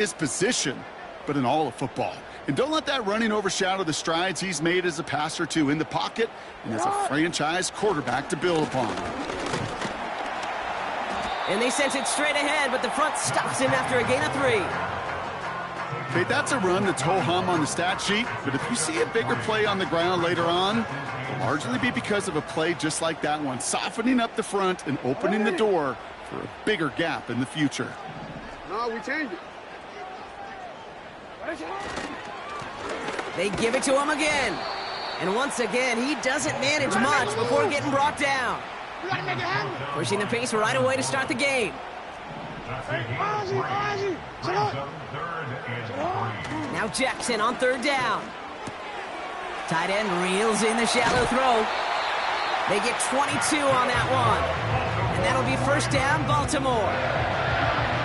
his position, but in all of football. And don't let that running overshadow the strides he's made as a passer, too, in the pocket and as a franchise quarterback to build upon. And they sent it straight ahead, but the front stops him after a gain of 3. Okay, that's a run that's ho-hum on the stat sheet, but if you see a bigger play on the ground later on, it'll largely be because of a play just like that one, softening up the front and opening the door for a bigger gap in the future. No, we changed it. They give it to him again. And once again, he doesn't manage much before getting brought down. Pushing the pace right away to start the game. Now Jackson on 3rd down. Tight end reels in the shallow throw. They get 22 on that one. And that'll be 1st down, Baltimore.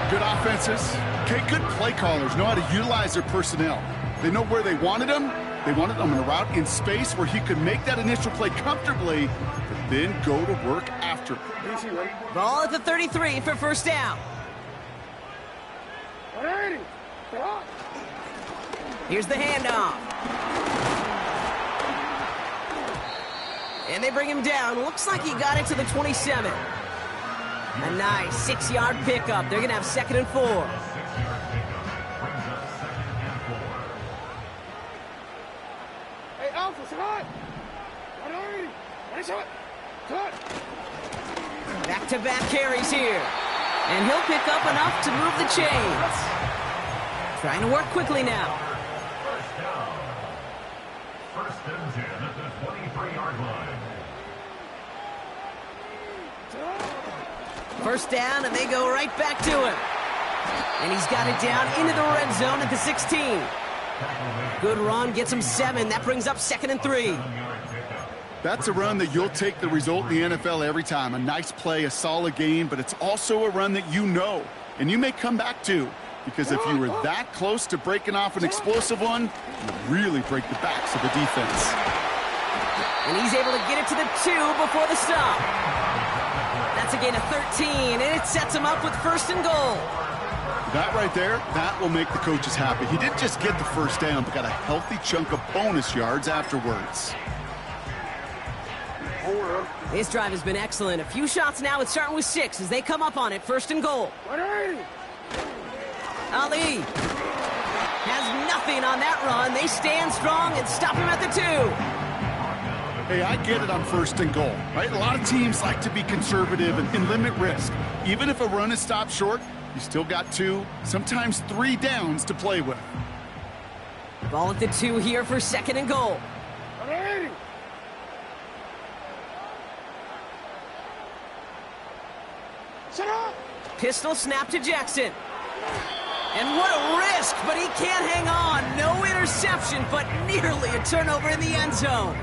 Good offenses. Okay, good play callers know how to utilize their personnel. They know where they wanted him. They wanted him in a route in space where he could make that initial play comfortably, but then go to work after. Ball at the 33 for 1st down. Here's the handoff. And they bring him down. Looks like he got it to the 27. A nice 6-yard pickup. They're going to have 2nd and 4. Back-to-back carries here. And he'll pick up enough to move the chains. Trying to work quickly now. 1st and 10 at the 23-yard line. 1st down, and they go right back to him. And he's got it down into the red zone at the 16. Good run, gets him 7. That brings up 2nd and 3. That's a run that you'll take the result in the NFL every time. A nice play, a solid game, but it's also a run that you know, and you may come back to, because if you were that close to breaking off an explosive one, you really break the backs of the defense. And he's able to get it to the 2 before the stop. That's a gain of 13, and it sets him up with 1st and goal. That right there, that will make the coaches happy. He didn't just get the 1st down, but got a healthy chunk of bonus yards afterwards. This drive has been excellent. A few shots now. It's starting with 6 as they come up on it. 1st and goal. Ali has nothing on that run. They stand strong and stop him at the 2. Hey, I get it on 1st and goal, right? A lot of teams like to be conservative and limit risk. Even if a run is stopped short, you still got 2, sometimes 3 downs to play with. Ball at the 2 here for 2nd and goal. Pistol snap to Jackson. And what a risk, but he can't hang on. No interception, but nearly a turnover in the end zone.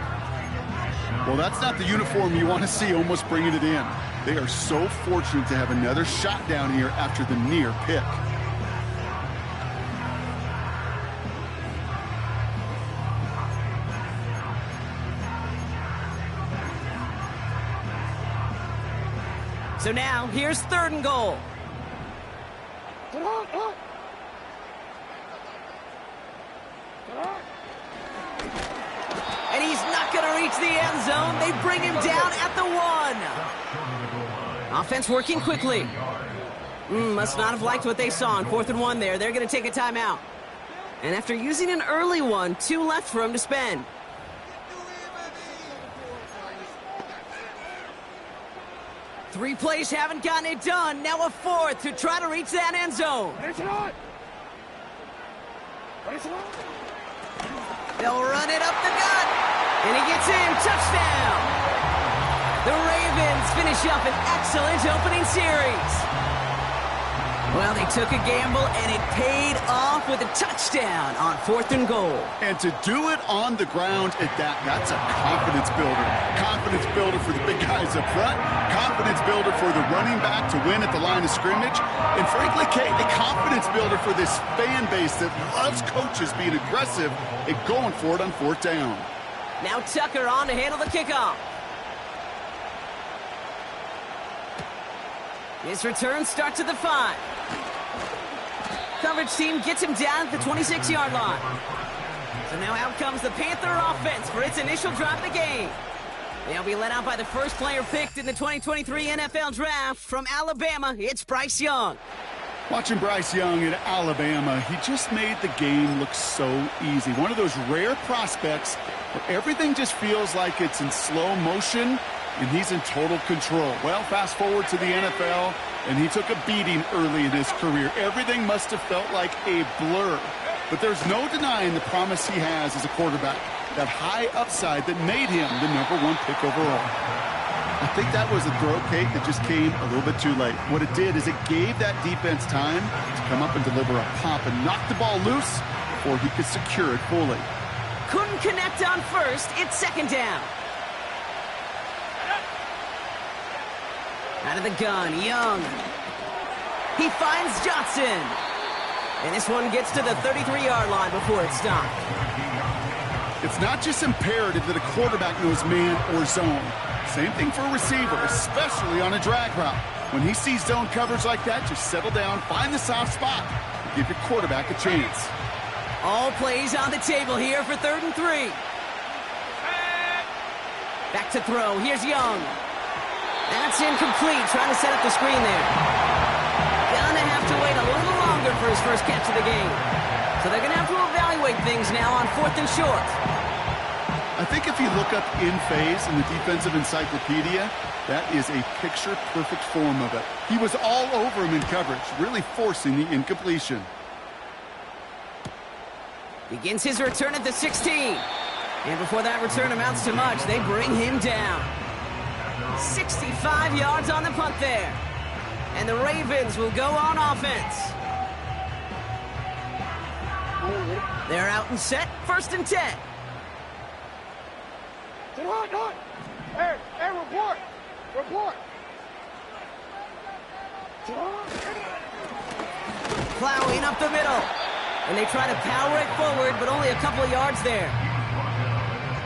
Well, that's not the uniform you want to see almost bringing it in. They are so fortunate to have another shot down here after the near pick. So now, here's 3rd and goal. And he's not going to reach the end zone. They bring him down at the 1. Offense working quickly. Must not have liked what they saw on 4th and 1 there. They're going to take a timeout. And after using an early one, 2 left for him to spend. Three plays haven't gotten it done. Now a 4th to try to reach that end zone. They'll run it up the gut. And he gets in. Touchdown. The Ravens finish up an excellent opening series. Well, they took a gamble, and it paid off with a touchdown on 4th and goal. And to do it on the ground at that's a confidence builder. Confidence builder for the big guys up front. Confidence builder for the running back to win at the line of scrimmage. And frankly, Kate, a confidence builder for this fan base that loves coaches being aggressive and going for it on 4th down. Now Tucker on to handle the kickoff. This return starts at the 5. coverage team gets him down at the 26-yard line. So now out comes the Panther offense for its initial drive of the game. They'll be led out by the first player picked in the 2023 NFL Draft from Alabama. It's Bryce Young. Watching Bryce Young at Alabama, he just made the game look so easy. One of those rare prospects where everything just feels like it's in slow motion and he's in total control. Well, fast forward to the NFL, and he took a beating early in his career. Everything must have felt like a blur. But there's no denying the promise he has as a quarterback. That high upside that made him the #1 pick overall. I think that was a throw, Kate, that just came a little bit too late. What it did is it gave that defense time to come up and deliver a pop and knock the ball loose before he could secure it fully. Couldn't connect on first. It's second down. Out of the gun, Young. He finds Johnson. And this one gets to the 33-yard line before it's stopped. It's not just imperative that a quarterback knows man or zone. Same thing for a receiver, especially on a drag route. When he sees zone coverage like that, just settle down, find the soft spot, and give your quarterback a chance. All plays on the table here for 3rd and 3. Back to throw. Here's Young. That's incomplete. Trying to set up the screen there. Gonna have to wait a little longer for his first catch of the game. So they're going to have to evaluate things now on 4th and short. I think if you look up in phase in the defensive encyclopedia, that is a picture-perfect form of it. He was all over him in coverage, really forcing the incompletion. Begins his return at the 16. And before that return amounts to much, they bring him down. 65 yards on the punt there. And the Ravens will go on offense. They're out and set, 1st and 10. Hey, report! Report! Plowing up the middle. And they try to power it forward, but only a couple of yards there.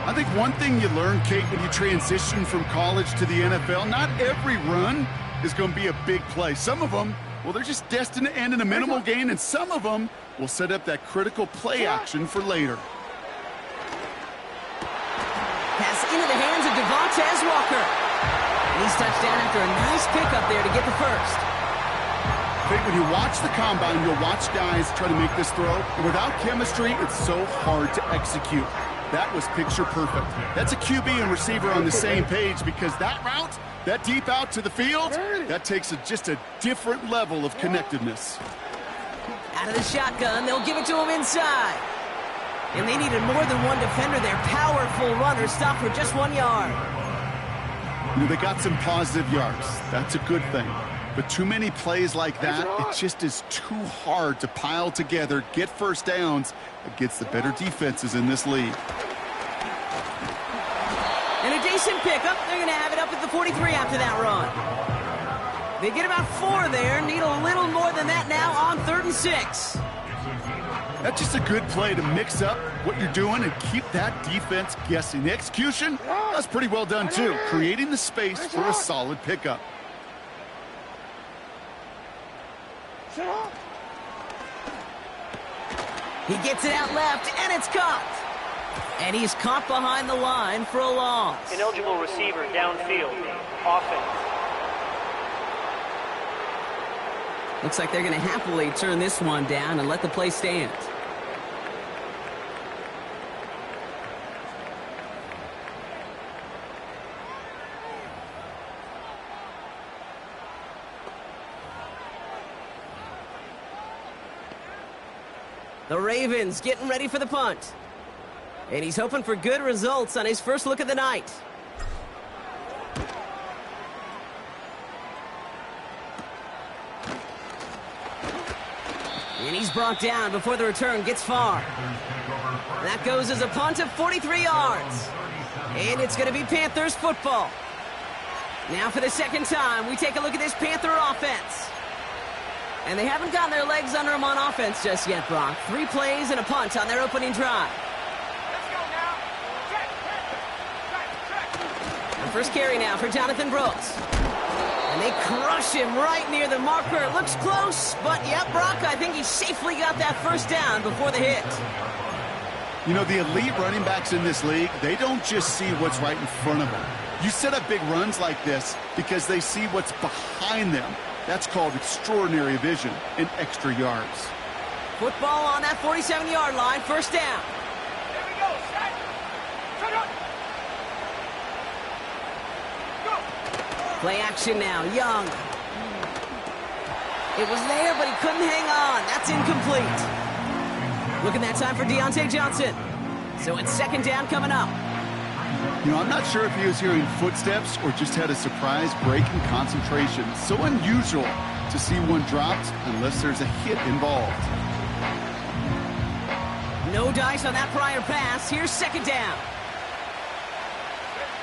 I think one thing you learn, Kate, when you transition from college to the NFL, not every run is going to be a big play. Some of them, well, they're just destined to end in a minimal gain, and some of them will set up that critical play action for later. Pass into the hands of Devontae Walker. And he's touched down after a nice pickup there to get the first. Kate, when you watch the combine, you'll watch guys try to make this throw, and without chemistry, it's so hard to execute. That was picture perfect. That's a QB and receiver on the same page, because that route, that deep out to the field, that takes just a different level of connectedness. Out of the shotgun, they'll give it to him inside. And they needed more than one defender there. Powerful runner stopped for just 1 yard. You know, they got some positive yards. That's a good thing. But too many plays like that, it just is too hard to pile together, get first downs against the better defenses in this league. And a decent pickup. They're going to have it up at the 43 after that run. They get about 4 there. Need a little more than that now on 3rd and 6. That's just a good play to mix up what you're doing and keep that defense guessing. The execution, that's pretty well done too, creating the space for a solid pickup. He gets it out left, and it's caught. And he's caught behind the line for a loss. Ineligible receiver downfield. Offense. Looks like they're going to happily turn this one down and let the play stand. The Ravens getting ready for the punt. And he's hoping for good results on his first look of the night. And he's brought down before the return gets far. That goes as a punt of 43 yards. And it's going to be Panthers football. Now for the second time, we take a look at this Panther offense. And they haven't gotten their legs under them on offense just yet, Brock. 3 plays and a punt on their opening drive. Let's go now. Check. The first carry now for Jonathan Brooks. And And they crush him right near the marker. It looks close, but yep, Brock, I think he safely got that first down before the hit. You know, the elite running backs in this league, they don't just see what's right in front of them. You set up big runs like this because they see what's behind them. That's called extraordinary vision and extra yards. Football on that 47-yard line, first down. There we go, set. Set up. Go. Play action now, Young. It was there, but he couldn't hang on. That's incomplete. Looking that time for Deontay Johnson. So it's second down coming up. You know, I'm not sure if he was hearing footsteps or just had a surprise break in concentration. So unusual to see one dropped unless there's a hit involved. No dice on that prior pass. Here's second down.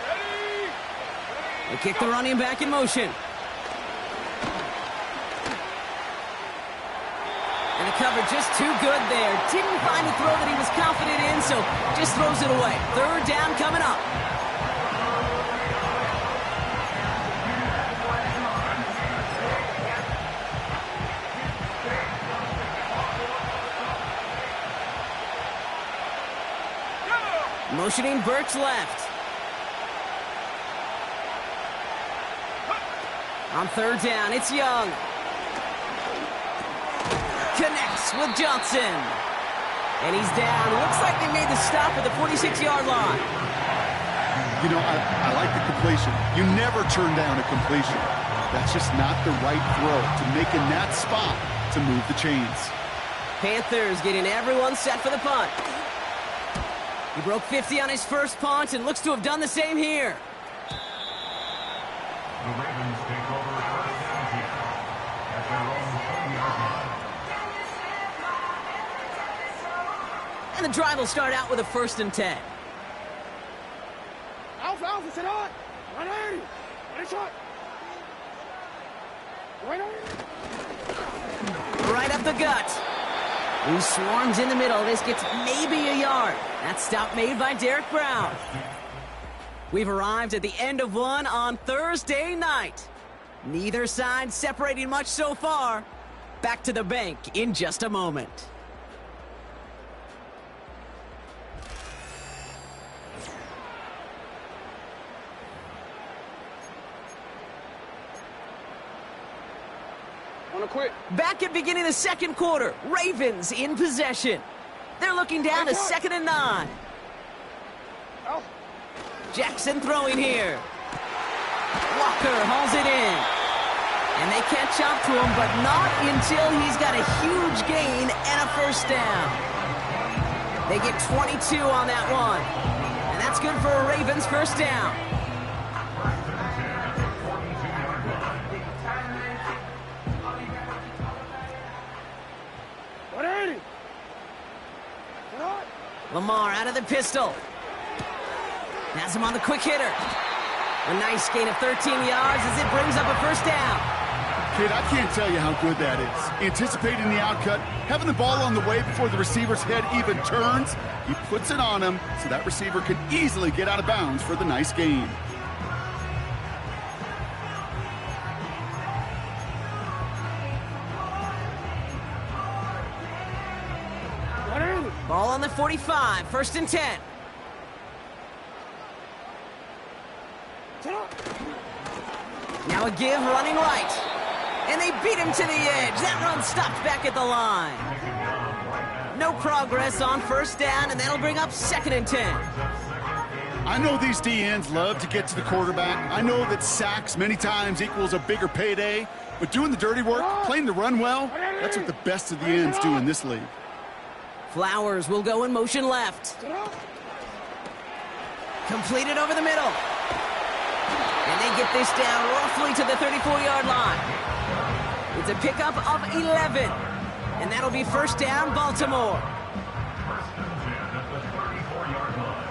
Ready. They kick the running back in motion. And the cover just too good there. Didn't find a throw that he was confident in, so just throws it away. Third down coming up. Motioning Burks left. On third down, it's Young. Connects with Johnson. And he's down. Looks like they made the stop at the 46-yard line. You know, I like the completion. You never turn down a completion. That's just not the right throw to make in that spot to move the chains. Panthers getting everyone set for the punt. He broke 50 on his first punt and looks to have done the same here. The Ravens take over first down here at their own 20-yard line. And the drive will start out with a 1st and 10. Alpha, sit on. 180. Ready, shot. Right up the gut. He swarms in the middle. This gets maybe a yard. That stop made by Derek Brown. We've arrived at the end of one on Thursday night. Neither side separating much so far. Back to the bank in just a moment. Wanna quit? Back at beginning of the second quarter, Ravens in possession. They're looking down to 2nd and 9. Out. Jackson throwing here. Walker hauls it in. And they catch up to him, but not until he's got a huge gain and a first down. They get 22 on that one. And that's good for a Ravens first down. Lamar out of the pistol. Has him on the quick hitter. A nice gain of 13 yards as it brings up a first down. Kid, I can't tell you how good that is. Anticipating the outcut, having the ball on the way before the receiver's head even turns, he puts it on him so that receiver can easily get out of bounds for the nice gain. Ball on the 45, 1st and 10. Now a give running right. And they beat him to the edge. That run stopped back at the line. No progress on first down, and that'll bring up 2nd and 10. I know these DNs love to get to the quarterback. I know that sacks many times equals a bigger payday. But doing the dirty work, playing the run well, that's what the best of the ends do in this league. Flowers will go in motion left. Completed over the middle. And they get this down roughly to the 34-yard line. It's a pickup of 11. And that'll be first down, Baltimore. First and 10 at the 34-yard line.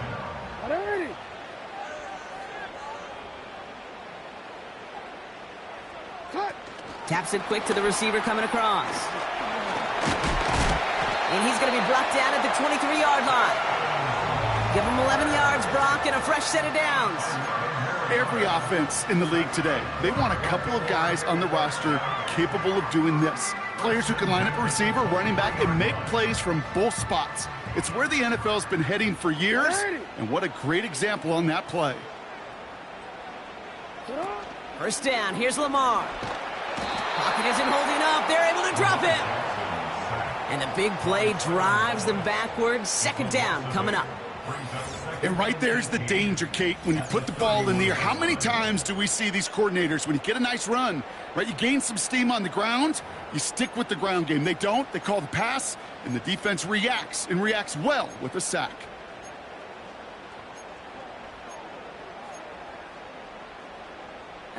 Taps it quick to the receiver coming across. And he's going to be brought down at the 23-yard line. Give him 11 yards, Brock, and a fresh set of downs. every offense in the league today. They want a couple of guys on the roster capable of doing this. Players who can line up a receiver, running back, and make plays from both spots. It's where the NFL's been heading for years, and what a great example on that play. First down, here's Lamar. Pocket isn't holding up, they're able to drop it. And the big play drives them backwards. Second down coming up. And right there's the danger, Kate, when you put the ball in the air. How many times do we see these coordinators, when you get a nice run, right, you gain some steam on the ground, you stick with the ground game. They don't, they call the pass, and the defense reacts, and reacts well with a sack.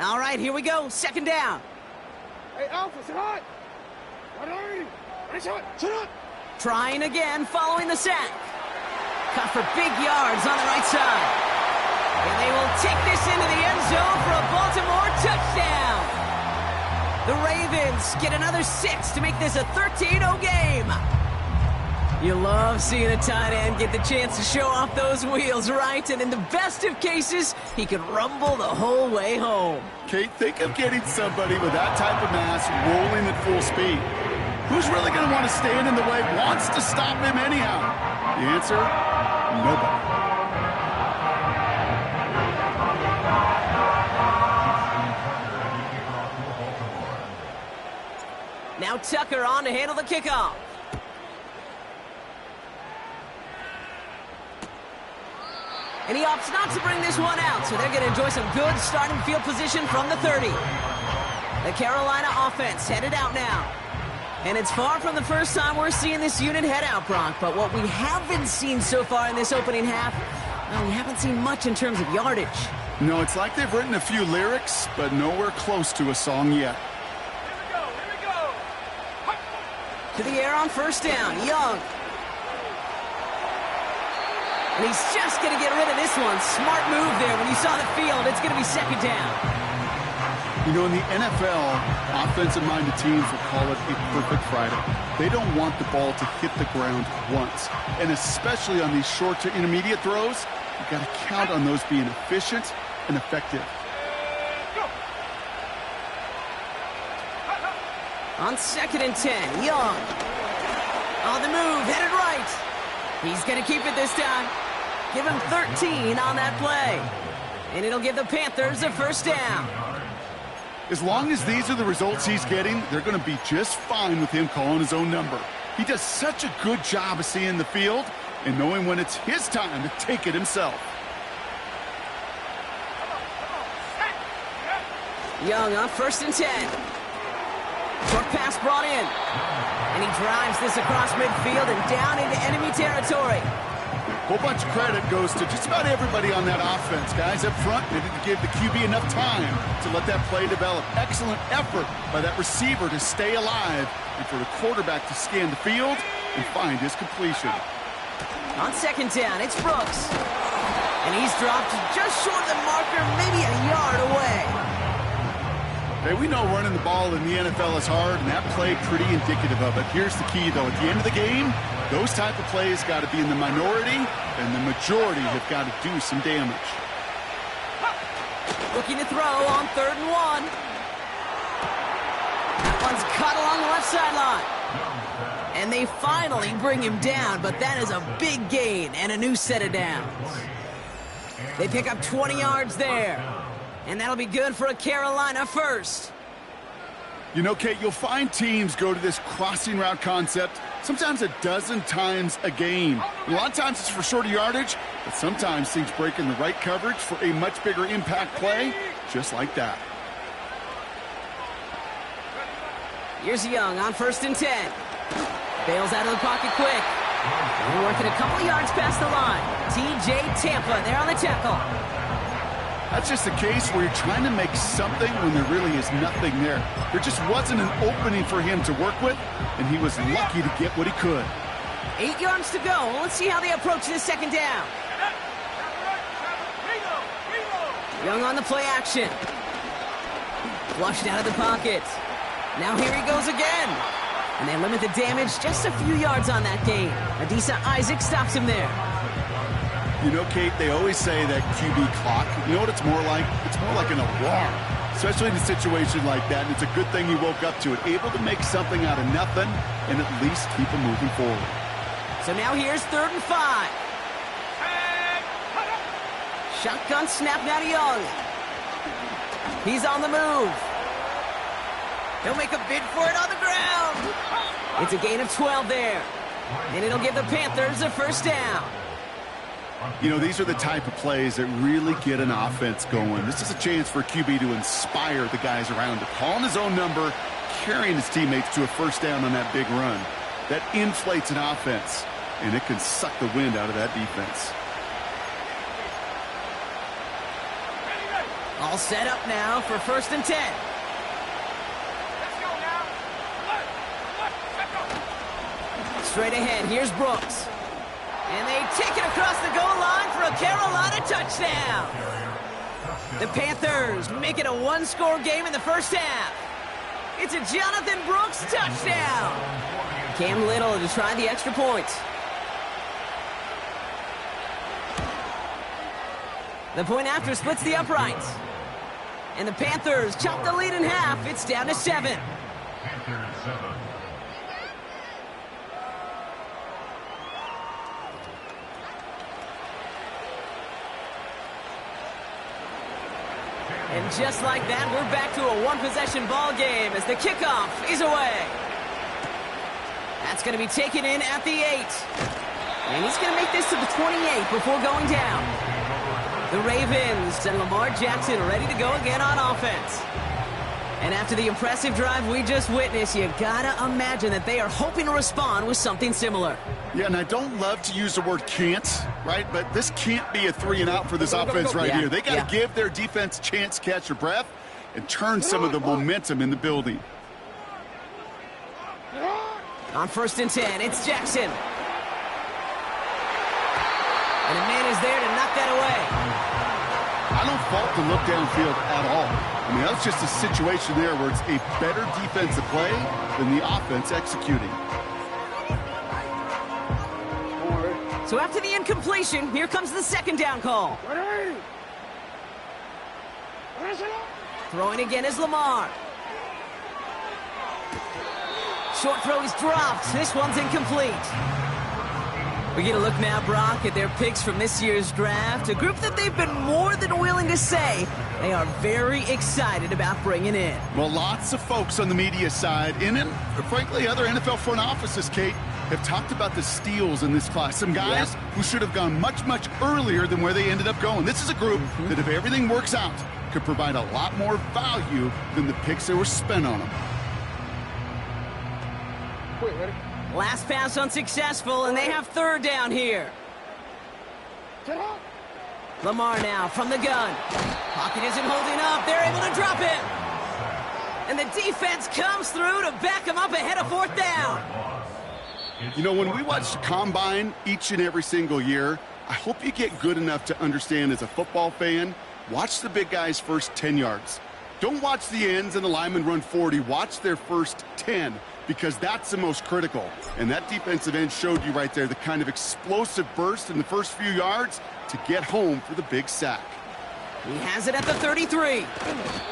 All right, here we go, second down. Hey, Alpha, sit hot. Trying again, following the sack. Cut for big yards on the right side. And they will take this into the end zone for a Baltimore touchdown. The Ravens get another 6 to make this a 13-0 game. You love seeing a tight end get the chance to show off those wheels, right? And in the best of cases, he could rumble the whole way home. Kate, think of getting somebody with that type of mass rolling at full speed. Who's really going to want to stand in the way, wants to stop him anyhow? The answer, nobody. Now Tucker on to handle the kickoff. And he opts not to bring this one out, so they're going to enjoy some good starting field position from the 30. The Carolina offense headed out now. And it's far from the first time we're seeing this unit head out, Brock. But what we haven't seen so far in this opening half, well, we haven't seen much in terms of yardage. No, it's like they've written a few lyrics, but nowhere close to a song yet. Here we go. To the air on first down, Young. And he's just going to get rid of this one. Smart move there. When you saw the field, it's going to be second down. You know, in the NFL, offensive-minded teams will call it a perfect Friday. They don't want the ball to hit the ground once. And especially on these short to intermediate throws, you've got to count on those being efficient and effective. On 2nd and 10, Young. On the move, headed right. He's going to keep it this time. Give him 13 on that play. And it'll give the Panthers a first down. As long as these are the results he's getting, they're going to be just fine with him calling his own number. He does such a good job of seeing the field and knowing when it's his time to take it himself. Young on 1st and 10. Short pass brought in. And he drives this across midfield and down into enemy territory. A whole bunch of credit goes to just about everybody on that offense. Guys up front, they didn't give the QB enough time to let that play develop. Excellent effort by that receiver to stay alive and for the quarterback to scan the field and find his completion. On 2nd down, it's Brooks. And he's dropped just short of the marker, maybe a yard away. Hey, we know running the ball in the NFL is hard, and that play pretty indicative of it. Here's the key, though. At the end of the game, those type of plays got to be in the minority, and the majority have got to do some damage. Looking to throw on 3rd and 1. That one's cut along the left sideline. And they finally bring him down, but that is a big gain and a new set of downs. They pick up 20 yards there. And that'll be good for a Carolina first. You know, Kate, you'll find teams go to this crossing route concept sometimes a dozen times a game. A lot of times it's for shorter yardage, but sometimes teams break in the right coverage for a much bigger impact play, just like that. Here's Young on 1st and 10. Bails out of the pocket quick. We're working a couple yards past the line. T.J. Tampa there on the tackle. That's just a case where you're trying to make something when there really is nothing there. There just wasn't an opening for him to work with, and he was lucky to get what he could. 8 yards to go. Let's see how they approach this second down. Young on the play action. Flushed out of the pocket. Now here he goes again. And they limit the damage just a few yards on that gain. Adisa Isaac stops him there. You know, Kate, they always say that QB clock, you know what it's more like? It's more like an alarm, especially in a situation like that. And it's a good thing you woke up to it, able to make something out of nothing and at least keep them moving forward. So now here's 3rd and 5. Shotgun snap now to Young. He's on the move. He'll make a bid for it on the ground. It's a gain of 12 there. And it'll give the Panthers a first down. You know, these are the type of plays that really get an offense going. This is a chance for QB to inspire the guys around him. Calling his own number, carrying his teammates to a first down on that big run. That inflates an offense, and it can suck the wind out of that defense. All set up now for 1st and 10. Let's go now. Let's go. Straight ahead, here's Brooks. And they take it across the goal line for a Carolina touchdown. The Panthers make it a one-score game in the first half. It's a Jonathan Brooks touchdown. Cam Little to try the extra point. The point after splits the uprights. And the Panthers chop the lead in half. It's down to 7. Panthers 7. And just like that, we're back to a one-possession ball game as the kickoff is away. That's going to be taken in at the 8. And he's going to make this to the 28 before going down. The Ravens and Lamar Jackson ready to go again on offense. And after the impressive drive we just witnessed, you gotta imagine that they are hoping to respond with something similar. Yeah, and I don't love to use the word can't, right? But this can't be a 3-and-out for this offense right here. They got to give their defense a chance to catch their breath and turn some of the momentum in the building. On 1st and 10, it's Jackson. And a man is there to knock that away. I don't fault the look downfield at all. I mean, that's just a situation there where it's a better defensive play than the offense executing. So after the incompletion, here comes the 2nd down call. Throwing again is Lamar. Short throw is dropped. This one's incomplete. We get a look now, Brock, at their picks from this year's draft. A group that they've been more than willing to say they are very excited about bringing in. Well, lots of folks on the media side, and frankly, other NFL front offices, Kate, have talked about the steals in this class. Some guys who should have gone much, much earlier than where they ended up going. This is a group that, if everything works out, could provide a lot more value than the picks that were spent on them. Last pass unsuccessful, and they have 3rd down here. Lamar now from the gun. Pocket isn't holding up. They're able to drop him. And the defense comes through to back him up ahead of 4th down. You know, when we watch the Combine each and every single year, I hope you get good enough to understand as a football fan, watch the big guys' first 10 yards. Don't watch the ends and the linemen run 40. Watch their first 10. Because that's the most critical. And that defensive end showed you right there the kind of explosive burst in the first few yards to get home for the big sack. He has it at the 33.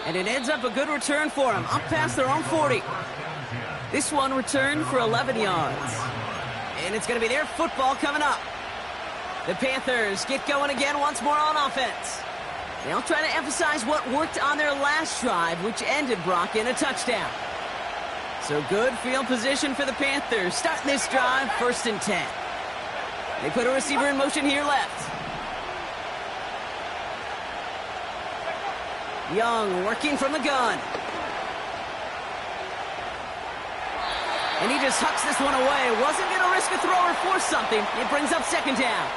And it ends up a good return for him, up past their own 40. This one returned for 11 yards. And it's going to be their football coming up. The Panthers get going again once more on offense. They'll try to emphasize what worked on their last drive, which ended, Brock, in a touchdown. So good field position for the Panthers. Starting this drive, 1st and 10. They put a receiver in motion here left. Young working from the gun. And he just hucks this one away. Wasn't going to risk a throw or force something. It brings up 2nd down.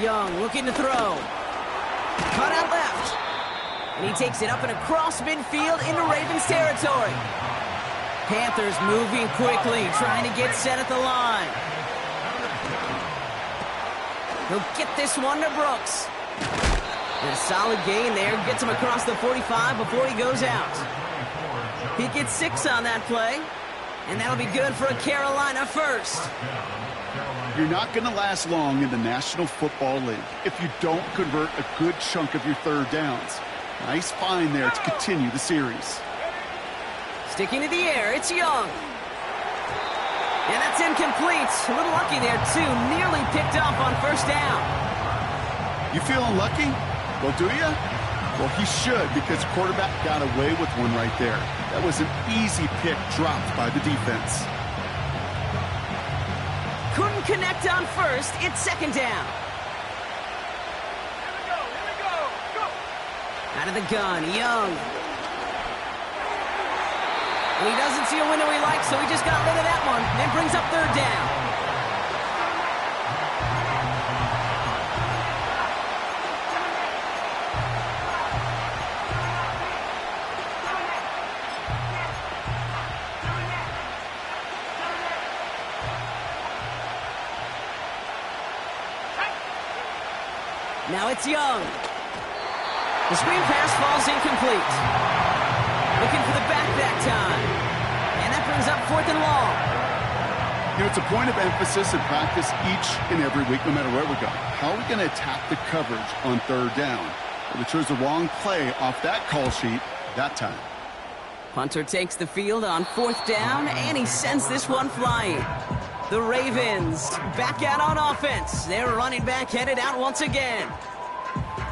Young looking to throw. Cut out left. And he takes it up and across midfield into Ravens territory. Panthers moving quickly, trying to get set at the line. He'll get this one to Brooks. And a solid gain there. Gets him across the 45 before he goes out. He gets 6 on that play. And that'll be good for a Carolina first. You're not going to last long in the National Football League if you don't convert a good chunk of your third downs. Nice find there to continue the series. Sticking to the air, it's Young. And that's incomplete. A little lucky there, too. Nearly picked off on first down. You feeling lucky? Well, do you? Well, he should, because quarterback got away with one right there. That was an easy pick dropped by the defense. Couldn't connect on first. It's second down. Here we go, go! Out of the gun, Young. And he doesn't see a window he likes, so he just got rid of that one. Then brings up third down. Now it's Young. The screen pass falls incomplete. Looking for the back that time. And that brings up 4th and long. You know, it's a point of emphasis in practice each and every week, no matter where we go. How are we going to attack the coverage on third down? Well, they chose the wrong play off that call sheet that time. Punter takes the field on 4th down, and he sends this one flying. The Ravens back out on offense. Their running back headed out once again.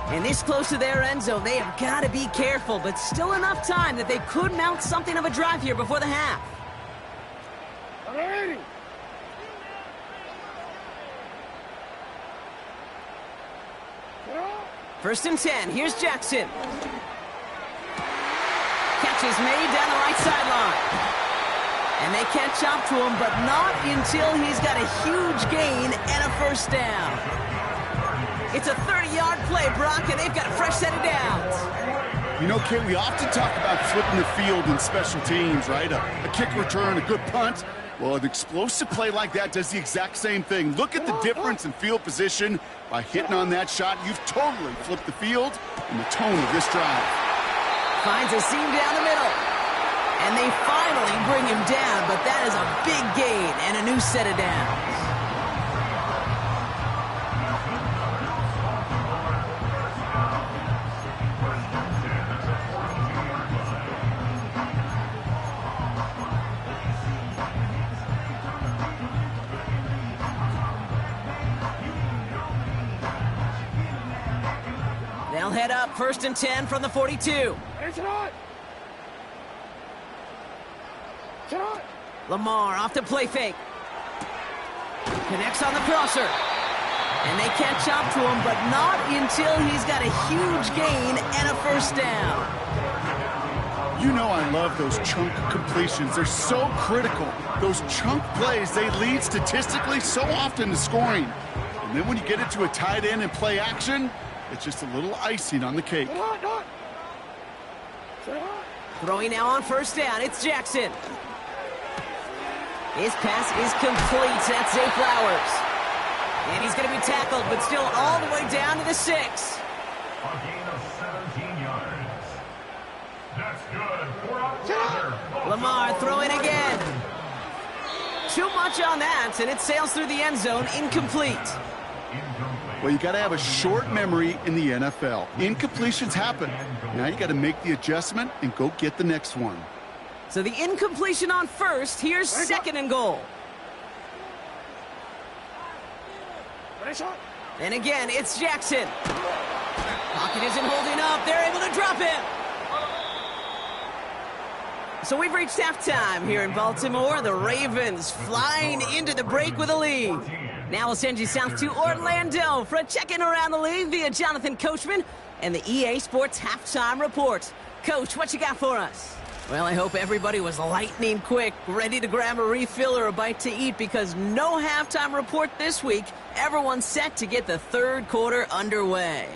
And this close to their end zone, they have got to be careful, but still enough time that they could mount something of a drive here before the half. First and 10, here's Jackson. Catch is made down the right sideline. And they catch up to him, but not until he's got a huge gain and a first down. It's a 30-yard play, Brock, and they've got a fresh set of downs. You know, Kate, we often talk about flipping the field in special teams, right? A kick return, a good punt. Well, an explosive play like that does the exact same thing. Look at the difference in field position. By hitting on that shot, you've totally flipped the field and the tone of this drive. Finds a seam down the middle. And they finally bring him down, but that is a big gain and a new set of downs. They'll head up first and 10 from the 42. Lamar off the play fake. Connects on the crosser. And they catch up to him, but not until he's got a huge gain and a first down. You know I love those chunk completions. They're so critical. Those chunk plays, they lead statistically so often to scoring. And then when you get into a tight end and play action, it's just a little icing on the cake. Throwing now on first down, it's Jackson. His pass is complete. That's Zay Flowers. And he's going to be tackled, but still all the way down to the 6. A gain of 17 yards. That's good. Lamar throwing again. Too much on that, and it sails through the end zone, incomplete. Well, you got to have a short memory in the NFL. Incompletions happen. Now you got to make the adjustment and go get the next one. So the incompletion on first. Here's second and goal. And again, it's Jackson. Pocket isn't holding up. They're able to drop him. So we've reached halftime here in Baltimore. The Ravens flying into the break with a lead. Now we'll send you south to Orlando for a check-in around the league via Jonathan Coachman and the EA Sports Halftime Report. Coach, what you got for us? Well, I hope everybody was lightning quick, ready to grab a refill or a bite to eat, because no halftime report this week. Everyone's set to get the third quarter underway.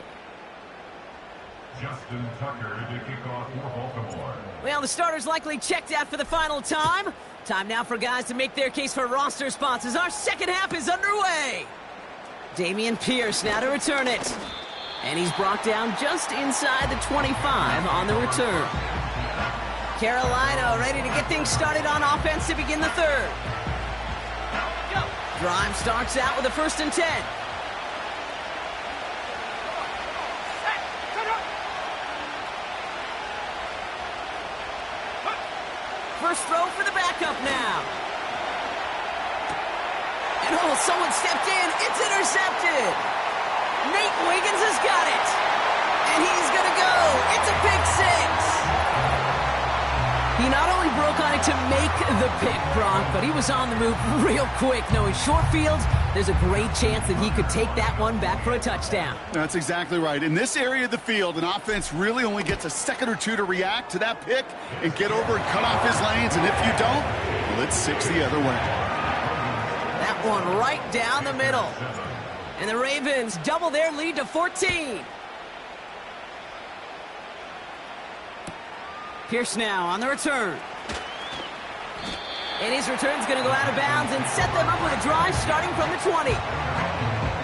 Justin Tucker to kick off for Baltimore. We Well, the starter's likely checked out for the final time. Time now for guys to make their case for roster spots as our second half is underway. Dameon Pierce now to return it. And he's brought down just inside the 25 on the return. Carolina ready to get things started on offense to begin the third. Drive starts out with a 1st and 10. First throw for the backup now. And oh, someone stepped in. It's intercepted. Nate Wiggins has got it. And he's going to go. It's a pick 6. He not only broke on it to make the pick, Brock, but he was on the move real quick. Knowing short fields, there's a great chance that he could take that one back for a touchdown. That's exactly right. In this area of the field, an offense really only gets a second or two to react to that pick and get over and cut off his lanes. And if you don't, well, it's 6 the other way. That one right down the middle. And the Ravens double their lead to 14. Pierce now on the return. And his return's going to go out of bounds and set them up with a drive starting from the 20.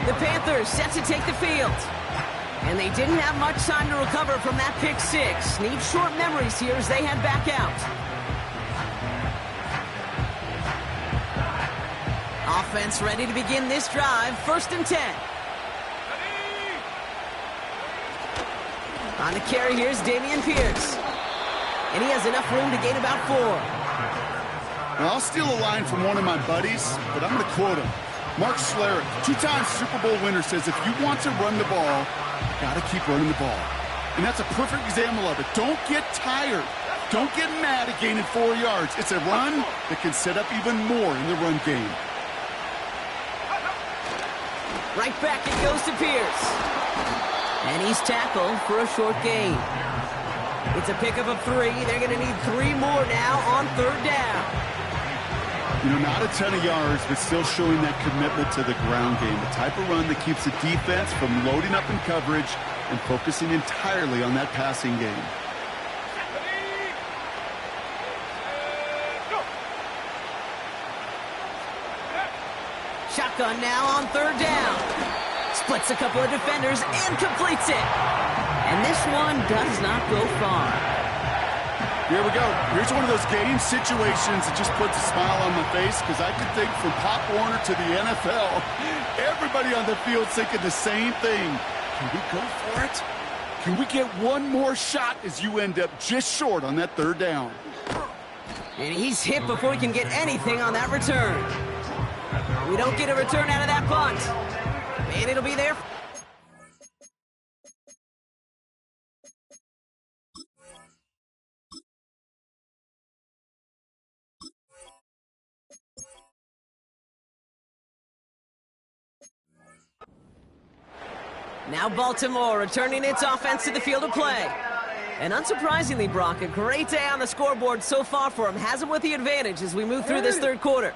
The Panthers set to take the field. And they didn't have much time to recover from that pick 6. Need short memories here as they head back out. Offense ready to begin this drive. 1st and 10. On the carry, here's Dameon Pierce. And he has enough room to gain about 4. Now, I'll steal a line from one of my buddies, but I'm going to quote him. Mark Schlereth, 2-time Super Bowl winner, says if you want to run the ball, you got to keep running the ball. And that's a perfect example of it. Don't get tired. Don't get mad at gaining 4 yards. It's a run that can set up even more in the run game. Right back it goes to Pierce. And he's tackled for a short gain. It's a pickup of 3. They're going to need 3 more now on 3rd down. You know, not a ton of yards, but still showing that commitment to the ground game. The type of run that keeps the defense from loading up in coverage and focusing entirely on that passing game. Shotgun now on 3rd down. Splits a couple of defenders and completes it. And this one does not go far. Here we go. Here's one of those game situations that just puts a smile on my face because I can think from Pop Warner to the NFL, everybody on the field thinking the same thing. Can we go for it? Can we get one more shot as you end up just short on that 3rd down? And he's hit before he can get anything on that return. We don't get a return out of that punt. And it'll be there. Now Baltimore returning its offense to the field of play. And unsurprisingly, Brock, a great day on the scoreboard so far for him. Has him with the advantage as we move through this 3rd quarter.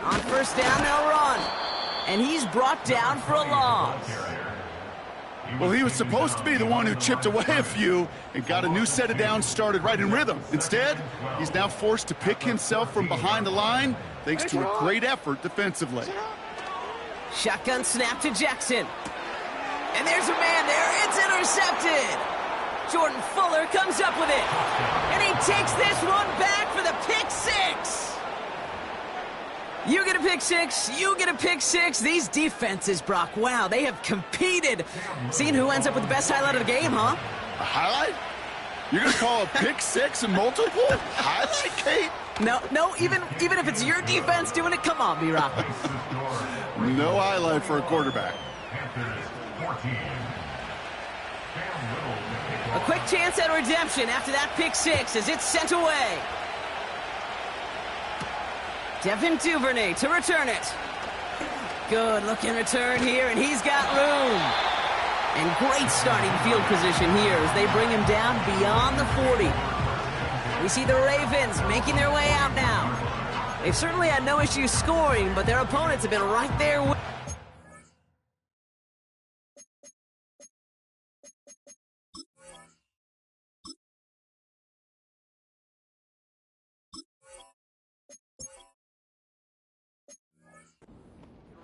On 1st down, they'll run. And he's brought down for a loss. Well, he was supposed to be the one who chipped away a few and got a new set of downs started right in rhythm. Instead, he's now forced to pick himself from behind the line thanks to a great effort defensively. Shotgun snap to Jackson. And there's a man there. It's intercepted. Jordan Fuller comes up with it. And he takes this one back for the pick 6. You get a pick 6, you get a pick 6. These defenses, Brock, wow, they have competed. Seeing who ends up with the best highlight of the game, huh? A highlight? You're going to call a pick 6 a multiple? Highlight, Kate? No, even if it's your defense doing it, come on, B-Rock. No highlight for a quarterback. A quick chance at redemption after that pick 6 as it's sent away. Devin Duvernay to return it. Good looking return here, and he's got room. And great starting field position here as they bring him down beyond the 40. We see the Ravens making their way out now. They've certainly had no issue scoring, but their opponents have been right there with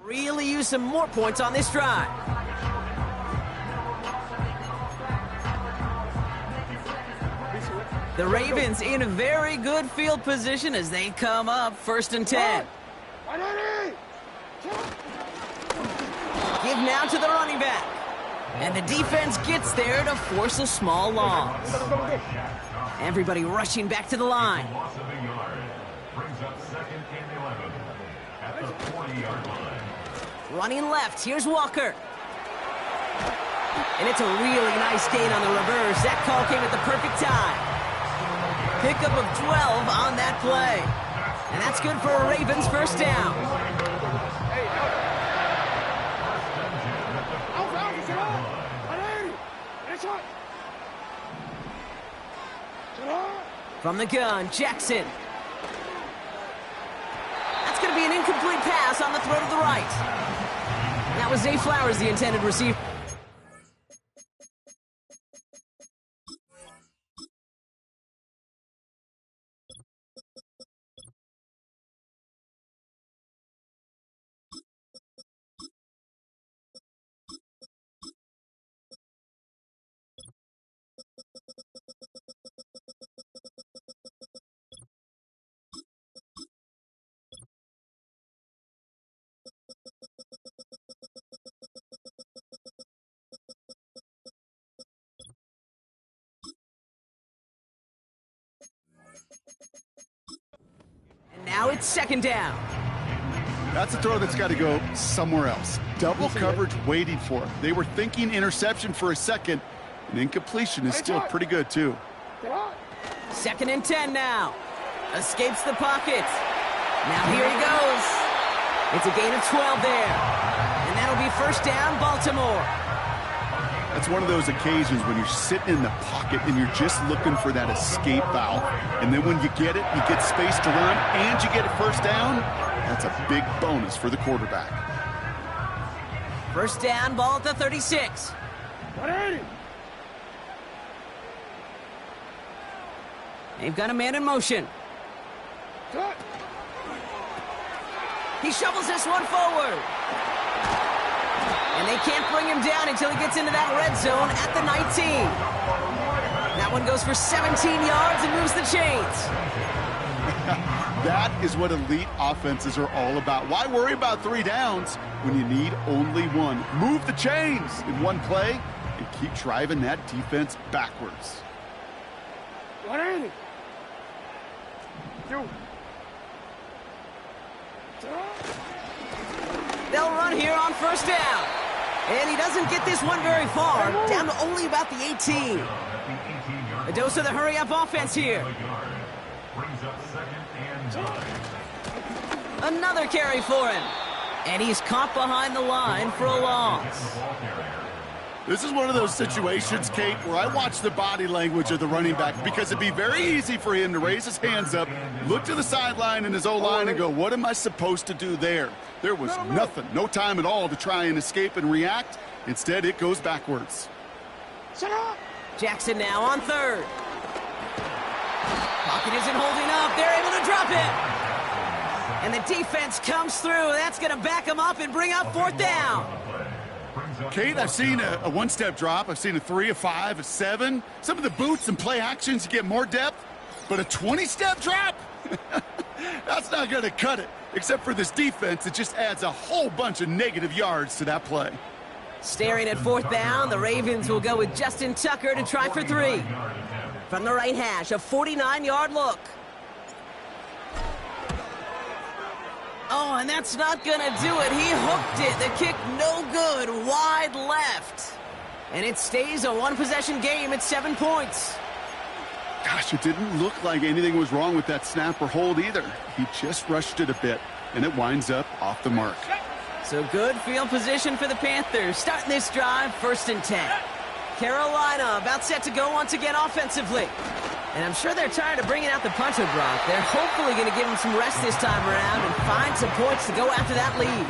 Really use some more points on this drive. The Ravens in a very good field position as they come up 1st and 10. Give now to the running back. And the defense gets there to force a small loss. Everybody rushing back to the line. Loss of a yard. Brings up 2nd and 11 at the 40-yard line. Running left, here's Walker. And it's a really nice gain on the reverse. That call came at the perfect time. Pickup of 12 on that play. And that's good for a Ravens 1st down. From the gun, Jackson. That's going to be an incomplete pass on the throw to the right. That was Zay Flowers, the intended receiver. And now it's 2nd down. That's a throw that's got to go somewhere else. Double coverage waiting for it. They were thinking interception for a second, and incompletion is still pretty good, too. 2nd and 10 now. Escapes the pocket. Now here he goes. It's a gain of 12 there. And that'll be 1st down, Baltimore. That's one of those occasions when you're sitting in the pocket and you're just looking for that escape valve. And then when you get it, you get space to run, and you get a 1st down. That's a big bonus for the quarterback. 1st down, ball at the 36. They've got a man in motion. He shovels this one forward. And they can't bring him down until he gets into that red zone at the 19. That one goes for 17 yards and moves the chains. That is what elite offenses are all about. Why worry about 3 downs when you need only one? Move the chains in one play and keep driving that defense backwards. They'll run here on 1st down. And he doesn't get this one very far, down to only about the 18. A dose of the hurry-up offense here. Brings up 2nd and 9. Another carry for him. And he's caught behind the line for a loss. This is one of those situations, Kate, where I watch the body language of the running back, because it'd be very easy for him to raise his hands up, look to the sideline in his O-line and go, what am I supposed to do there? There was nothing, no time at all to try and escape and react. Instead, it goes backwards. Jackson now on 3rd. Pocket isn't holding up. They're able to drop it. And the defense comes through. That's going to back him up and bring up 4th down. Kate, I've seen a one-step drop. I've seen a 3, a 5, a 7. Some of the boots and play actions get more depth, but a 20-step drop? That's not going to cut it. Except for this defense, it just adds a whole bunch of negative yards to that play. Staring at 4th down, the Ravens will go with Justin Tucker to try for 3. From the right hash, a 49-yard look. Oh, and that's not going to do it. He hooked it. The kick no good, wide left. And it stays a one-possession game at 7 points. Gosh, it didn't look like anything was wrong with that snap or hold either. He just rushed it a bit, and it winds up off the mark. So good field position for the Panthers. Starting this drive, 1st and 10. Carolina about set to go once again offensively. And I'm sure they're tired of bringing out the punter, Brock. They're hopefully going to give him some rest this time around and find some points to go after that lead.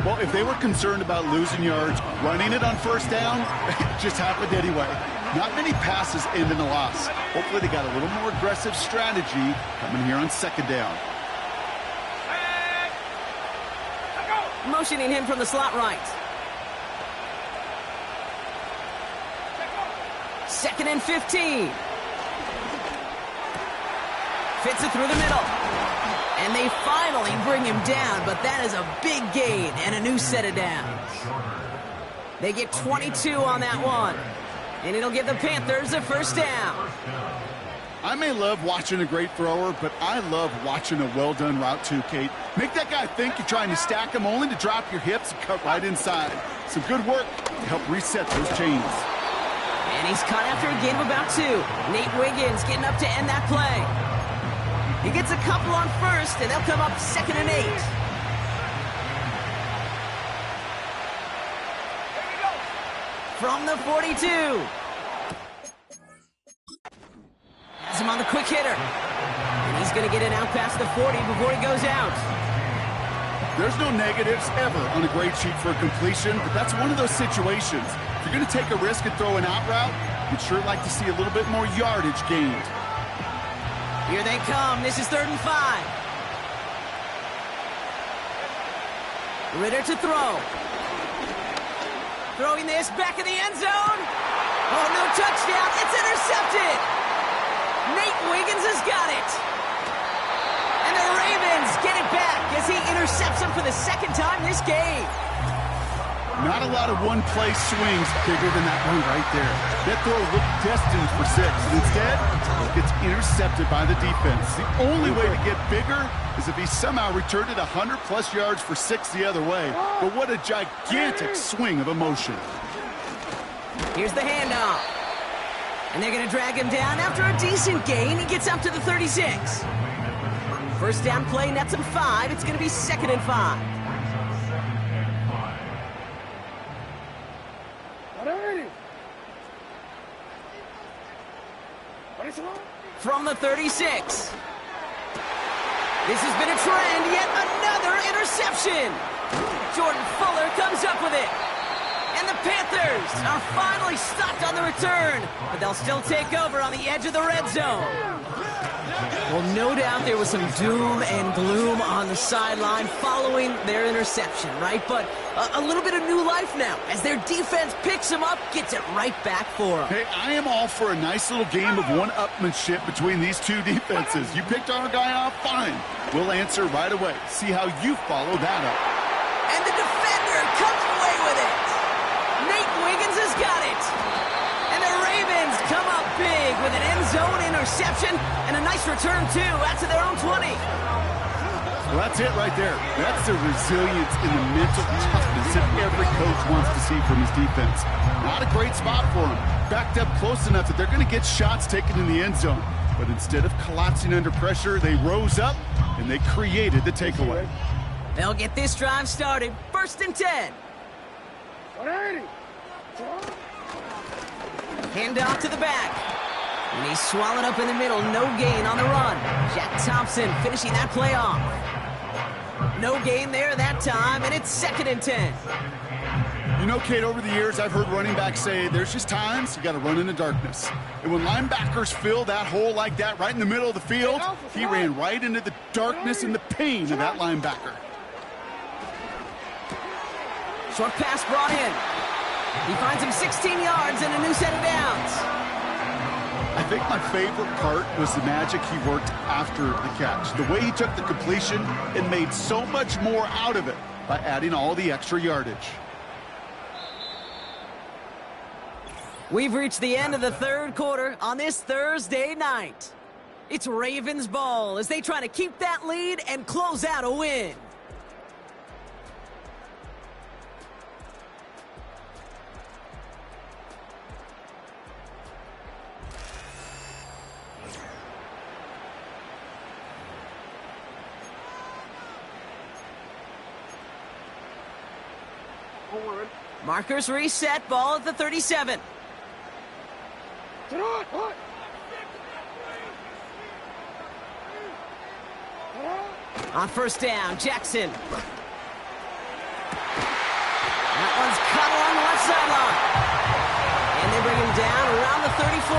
Well, if they were concerned about losing yards, running it on 1st down, it just happened anyway. Not many passes end in a loss. Hopefully they got a little more aggressive strategy coming here on 2nd down. motioning him from the slot right. 2nd and 15. Fits it through the middle. And they finally bring him down, but that is a big gain and a new set of downs. They get 22 on that one. And it'll give the Panthers a first down. I may love watching a great thrower, but I love watching a well-done route too, Kate. Make that guy think you're trying to stack him only to drop your hips and cut right inside. Some good work to help reset those chains. And he's caught after a gain of about 2. Nate Wiggins getting up to end that play. He gets a couple on first, and they'll come up 2nd and 8. From the 42. Has him on the quick hitter. And he's going to get it out past the 40 before he goes out. There's no negatives ever on a grade sheet for a completion, but that's one of those situations. If you're going to take a risk and throw an out route, you'd sure like to see a little bit more yardage gained. Here they come. This is 3rd and 5. Ritter to throw. Throwing this back in the end zone. Oh, no touchdown. It's intercepted. Nate Wiggins has got it. And the Ravens get it back as he intercepts him for the 2nd time this game. Not a lot of one-play swings bigger than that one right there. That throw looked destined for 6. And instead, it gets intercepted by the defense. The only way to get bigger is if he somehow returned it 100-plus yards for 6 the other way. But what a gigantic swing of emotion. Here's the handoff. And they're going to drag him down after a decent gain. He gets up to the 36. First down play, nets him 5. It's going to be 2nd and 5. From the 36. This has been a trend, yet another interception. Jordan Fuller comes up with it. And the Panthers are finally stopped on the return, but they'll still take over on the edge of the red zone. Well, no doubt there was some doom and gloom on the sideline following their interception, right? But a little bit of new life now as their defense picks them up, gets it right back for them. Hey, I am all for a nice little game of one-upmanship between these two defenses. You picked our guy off, fine. We'll answer right away. See how you follow that up. And the defender comes away with it. Nate Wiggins has got it. And the Ravens come up big with an end zone interception and a nice return, too, out to their own 20. Well, that's it right there. That's the resilience and the mental toughness that every coach wants to see from his defense. Not a great spot for him. Backed up close enough that they're going to get shots taken in the end zone. But instead of collapsing under pressure, they rose up and they created the takeaway. They'll get this drive started. 1st and 10. Hand off to the back. And he's swallowed up in the middle. No gain on the run. Jack Thompson finishing that play off. No gain there that time, and it's 2nd and 10. You know, Kate, over the years, I've heard running backs say there's just times you got to run in the darkness. And when linebackers fill that hole like that right in the middle of the field, he ran right into the darkness and the pain of that linebacker. Short pass brought in. He finds him 16 yards and a new set of downs. I think my favorite part was the magic he worked after the catch. The way he took the completion and made so much more out of it by adding all the extra yardage. We've reached the end of the 3rd quarter on this Thursday night. It's Ravens ball as they try to keep that lead and close out a win. Markers reset, ball at the 37. On 1st down, Jackson. That one's caught along the left sideline. And they bring him down around the 34.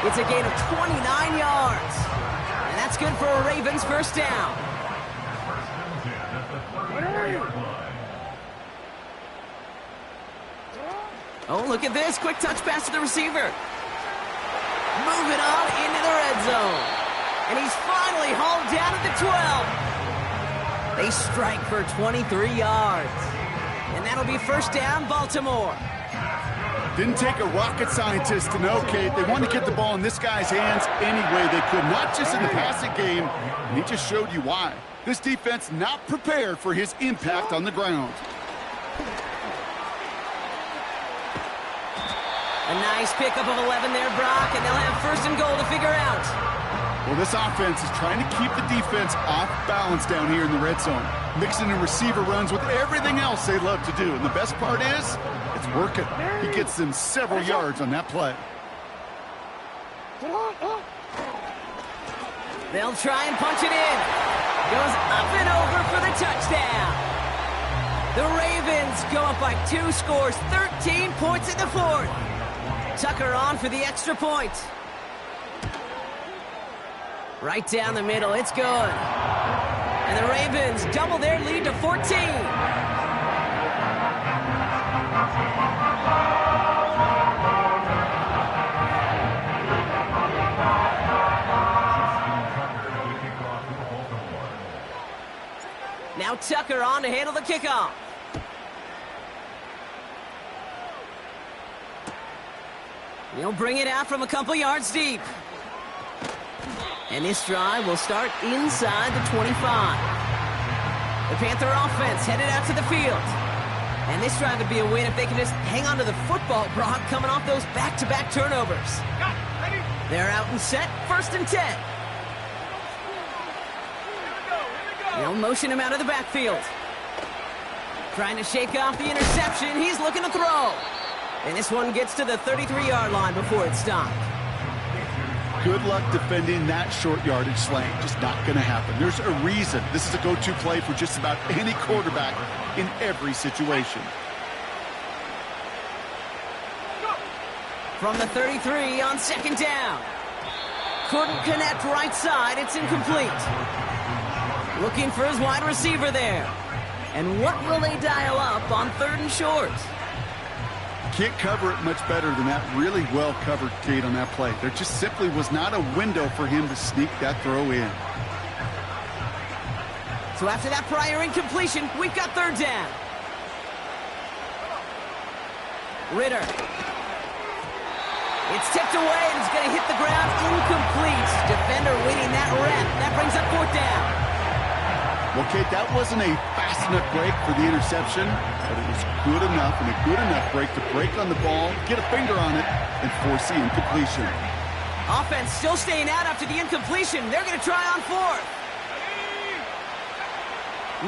It's a gain of 29 yards. And that's good for a Ravens 1st down. 4-yard line. Oh, look at this. Quick touch pass to the receiver. Moving on into the red zone. And he's finally hauled down at the 12. They strike for 23 yards. And that'll be first down, Baltimore. Didn't take a rocket scientist to know, Kate. They wanted to get the ball in this guy's hands any way they could, not just in the passing game. And he just showed you why. This defense not prepared for his impact on the ground. A nice pickup of 11 there, Brock, and they'll have first and goal to figure out. Well, this offense is trying to keep the defense off balance down here in the red zone, mixing in receiver runs with everything else they love to do. And the best part is, it's working. He gets them several yards on that play. They'll try and punch it in. Goes up and over for the touchdown. The Ravens go up by 2 scores, 13 points in the fourth. Tucker on for the extra point. Right down the middle, it's good. And the Ravens double their lead to 14. Now Tucker on to handle the kickoff. He'll bring it out from a couple yards deep. And this drive will start inside the 25. The Panther offense headed out to the field. And this drive would be a win if they can just hang on to the football, Brock, coming off those back-to-back turnovers. They're out and set, first and 10. They'll motion him out of the backfield. Trying to shake off the interception. He's looking to throw. And this one gets to the 33-yard line before it's stopped. Good luck defending that short yardage slang. Just not going to happen. There's a reason this is a go-to play for just about any quarterback in every situation. From the 33 on second down. Couldn't connect right side. It's incomplete. Looking for his wide receiver there. And what will they dial up on third and short? Can't cover it much better than that really well-covered gate on that play. There just simply was not a window for him to sneak that throw in. So after that prior incompletion, we've got third down. Ritter. It's tipped away and it's going to hit the ground incomplete. Defender winning that rep. That brings up fourth down. Well, Kate, that wasn't a fast enough break for the interception, but it was good enough and a good enough break to break on the ball, get a finger on it, and force the incompletion. Offense still staying out after the incompletion. They're going to try on fourth.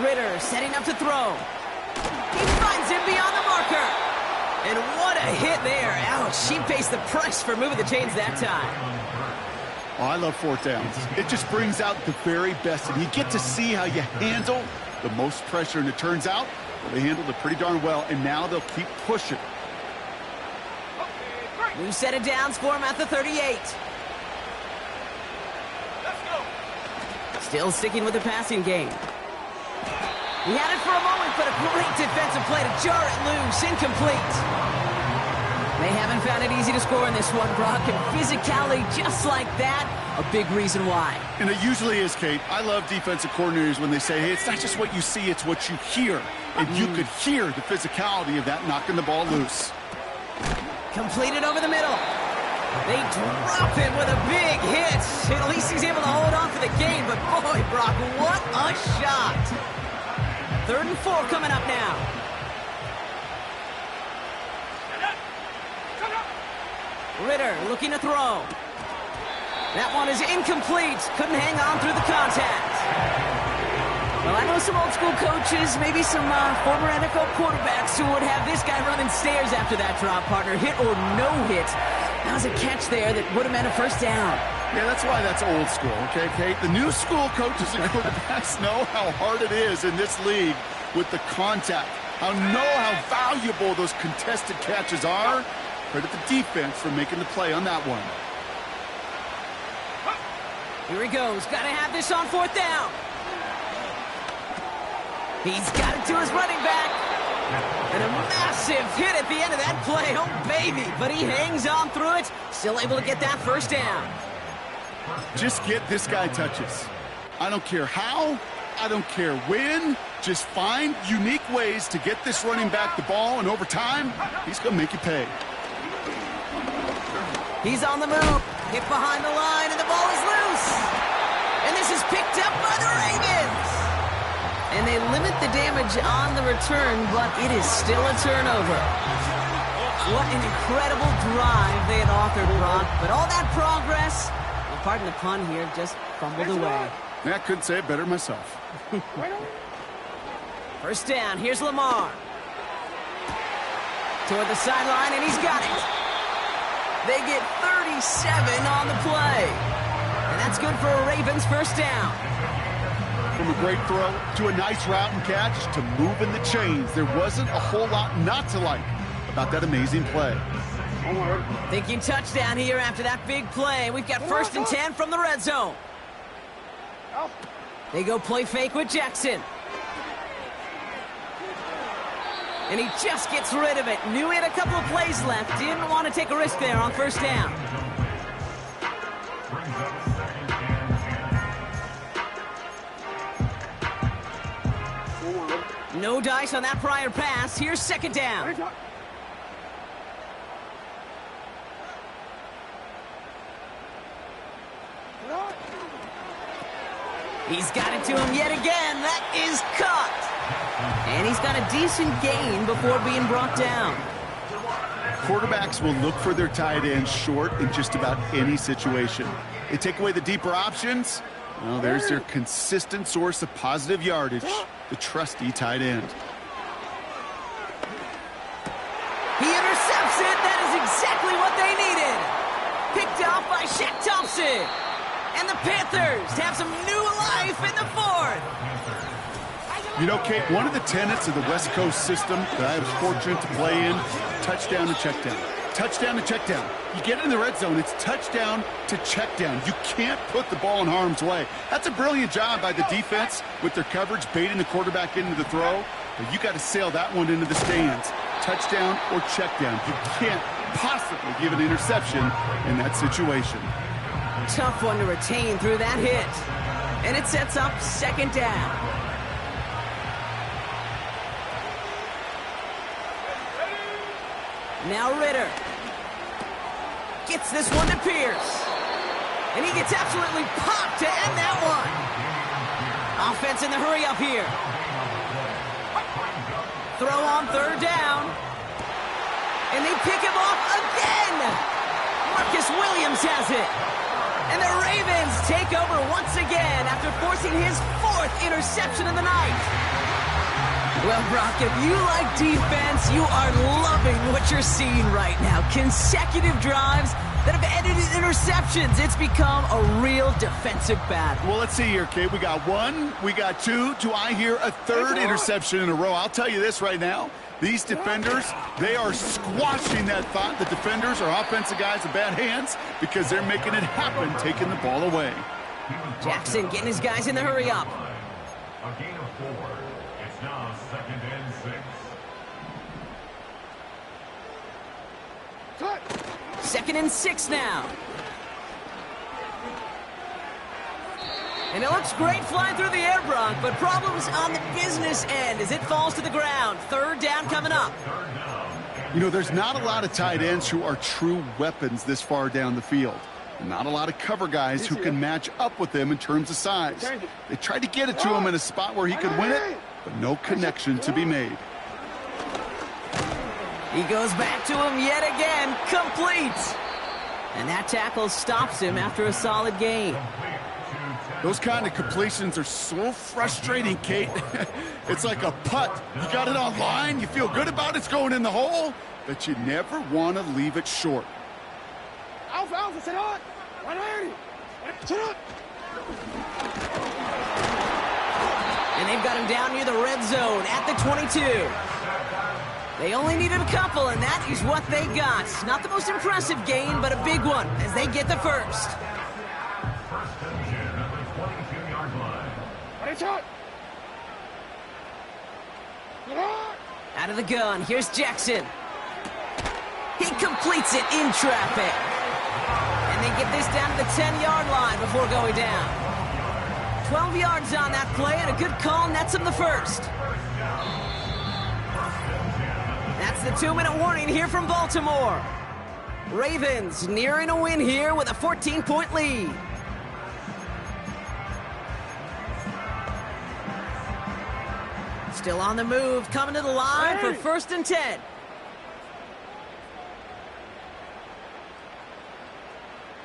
Ritter setting up to throw. He finds him beyond the marker. And what a hit there. Ouch, she pays the price for moving the chains that time. Oh, I love fourth downs. It just brings out the very best, and you get to see how you handle the most pressure, and it turns out they handled it pretty darn well, and now they'll keep pushing. New set of downs for him at the 38. Still sticking with the passing game. He had it for a moment, but a great defensive play to jar it loose. Incomplete. They haven't found it easy to score in this one, Brock, and physicality just like that, a big reason why. And it usually is, Kate. I love defensive coordinators when they say, hey, it's not just what you see, it's what you hear. And you could hear the physicality of that knocking the ball loose. Completed over the middle. They drop him with a big hit. At least he's able to hold on for the game, but boy, Brock, what a shot. 3rd and 4 coming up now. Ritter looking to throw. That one is incomplete. Couldn't hang on through the contact. Well, I know some old school coaches, maybe some former NFL quarterbacks who would have this guy running stairs after that drop, partner. Hit or no hit. That was a catch there that would have meant a first down. Yeah, that's why that's old school, okay, Kate? The new school coaches and quarterbacks know how hard it is in this league with the contact. How valuable those contested catches are. Credit the defense for making the play on that one. Here he goes. Got to have this on 4th down. He's got it to his running back. And a massive hit at the end of that play. Oh, baby. But he hangs on through it. Still able to get that first down. Just get this guy touches. I don't care how. I don't care when. Just find unique ways to get this running back the ball, and over time, he's going to make you pay. He's on the move. Hit behind the line, and the ball is loose. And this is picked up by the Ravens. And they limit the damage on the return, but it is still a turnover. What an incredible drive they had authored, Brock. But all that progress, well, pardon the pun here, just fumbled away. I couldn't say it better myself. First down, here's Lamar. Toward the sideline, and he's got it. They get 37 on the play. And that's good for a Ravens first down. From a great throw to a nice route and catch to moving the chains. There wasn't a whole lot not to like about that amazing play. Thinking touchdown here after that big play. We've got first and 10 from the red zone. They go play fake with Jackson. And he just gets rid of it. Knew he had a couple of plays left. Didn't want to take a risk there on first down. No dice on that prior pass. Here's second down. He's got it to him yet again. That is caught. And he's got a decent gain before being brought down. Quarterbacks will look for their tight ends short in just about any situation. They take away the deeper options. Well, there's their consistent source of positive yardage, the trusty tight end. He intercepts it. That is exactly what they needed. Picked off by Shaq Thompson. And the Panthers have some new life in the fourth. You know, Kate, one of the tenets of the West Coast system that I was fortunate to play in, touchdown to check down. Touchdown to check down. You get in the red zone, it's touchdown to check down. You can't put the ball in harm's way. That's a brilliant job by the defense with their coverage, baiting the quarterback into the throw. But you got to sail that one into the stands. Touchdown or check down. You can't possibly give an interception in that situation. Tough one to retain through that hit. And it sets up second down. Now Ritter gets this one to Pierce. And he gets absolutely popped to end that one. Offense in the hurry up here. Throw on third down. And they pick him off again. Marcus Williams has it. And the Ravens take over once again after forcing his fourth interception of the night. Well, Brock, if you like defense, you are loving what you're seeing right now. Consecutive drives that have ended in interceptions. It's become a real defensive battle. Well, let's see here, Kate. We got one, we got two. Do I hear a third interception in a row? I'll tell you this right now. These defenders, they are squashing that thought. The defenders are offensive guys with bad hands because they're making it happen, taking the ball away. Jackson getting his guys in the hurry up. A gain of 4. It's now second and 6. Second and 6 now. And it looks great flying through the air, Brock, but problems on the business end as it falls to the ground. Third down coming up. You know, there's not a lot of tight ends who are true weapons this far down the field. Not a lot of cover guys who can match up with them in terms of size. They tried to get it to him in a spot where he could win it, but no connection to be made. He goes back to him yet again, complete. And that tackle stops him after a solid gain. Those kind of completions are so frustrating, Kate. It's like a putt. You got it on line, you feel good about it's going in the hole, but you never want to leave it short. And they've got him down near the red zone at the 22. They only needed a couple, and that is what they got. Not the most impressive gain, but a big one as they get the first. Out of the gun, here's Jackson. He completes it in traffic. And they get this down to the 10-yard line before going down. 12 yards on that play, and a good call nets him the first. That's the 2-minute warning here from Baltimore. Ravens nearing a win here with a 14-point lead. Still on the move, coming to the line for 1st and 10.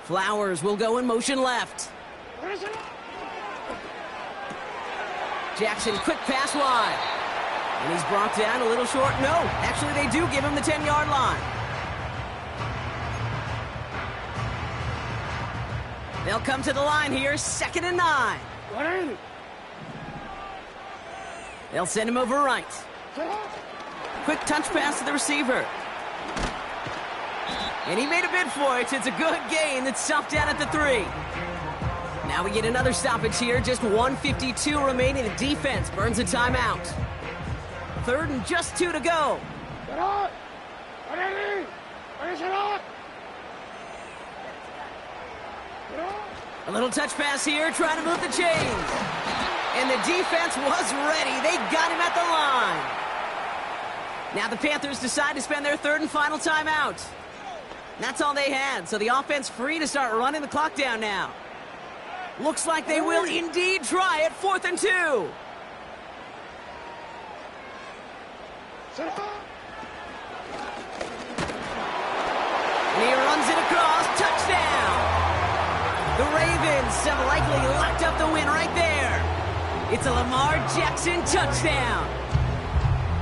Flowers will go in motion left. Jackson, quick pass wide. And he's brought down a little short. No, actually they do give him the 10-yard line. They'll come to the line here, 2nd and 9. They'll send him over right. Quick touch pass to the receiver. And he made a bid for it. It's a good gain that's stopped down at the 3. Now we get another stoppage here. Just 1:52 remaining. The defense burns a timeout. 3rd and just 2 to go. A little touch pass here, trying to move the chains. And the defense was ready. They got him at the line. Now the Panthers decide to spend their 3rd and final timeout. That's all they had, so the offense free to start running the clock down now. Looks like they will indeed try it, 4th and 2. And he runs it across, touchdown. The Ravens have likely locked up the win right there. It's a Lamar Jackson touchdown.